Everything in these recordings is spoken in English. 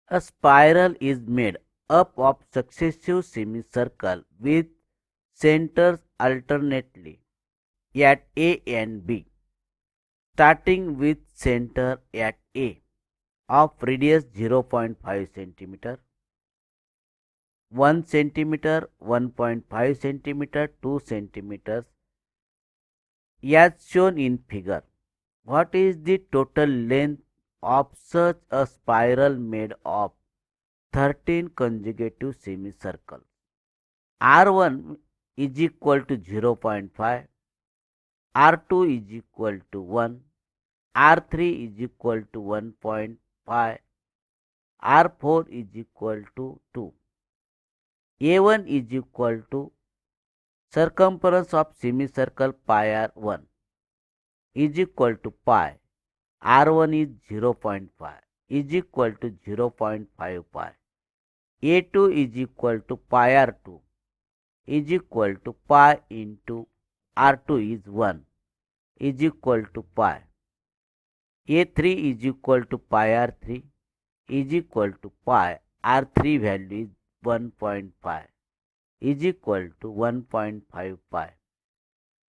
A spiral is made up of successive semicircles with centers alternately at A and B, starting with center at A of radius 0.5 centimeter, 1 centimeter, 1.5 centimeter, 2 centimeters, as shown in figure. What is the total length of such a spiral made of 13 consecutive semicircles? R1 is equal to 0.5, R2 is equal to 1, R3 is equal to 1.5, R4 is equal to 2. A1 is equal to circumference of semicircle pi r1 is equal to pi. R1 is 0.5 is equal to 0.5 pi. A2 is equal to pi R2 is equal to pi into R2 is 1 is equal to pi. A3 is equal to pi R3 is equal to pi. R3 value is 1.5 is equal to 1.5 pi.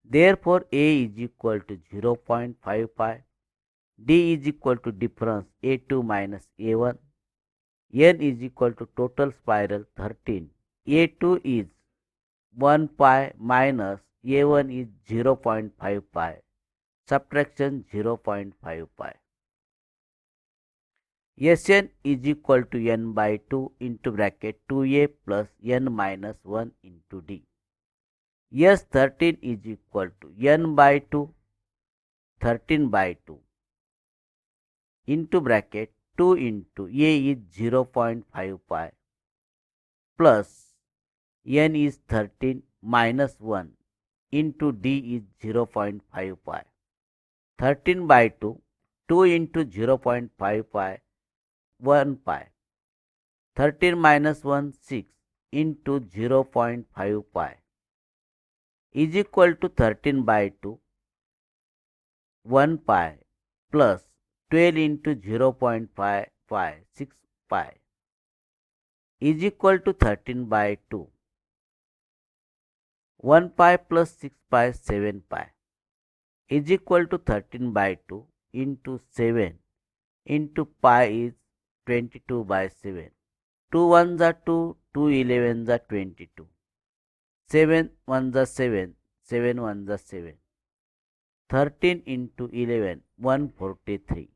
Therefore, A is equal to 0.5 pi. D is equal to difference A2 minus A1. N is equal to total spiral 13. A2 is 1 pi minus A1 is 0.5 pi. Subtraction 0.5 pi. Sn is equal to n by 2 into bracket 2a plus n minus 1 into d. S13 is equal to n by 2, 13 by 2 into bracket 2 into a is 0.5 pi plus n is 13 minus 1 into d is 0.5 pi. 13 by 2, 2 into 0.5 pi, 1 pi. 13 minus 1, 6 into 0.5 pi is equal to 13 by 2, 1 pi plus 12 into 0.5 pi, 6 pi is equal to 13 by 2. 1 pi plus 6 pi, 7 pi is equal to 13 by 2 into 7 into pi is 22 by 7. 2 ones are 2, 2 11s are 22. 7 ones are 7, 7 ones are 7. 13 into 11, 143.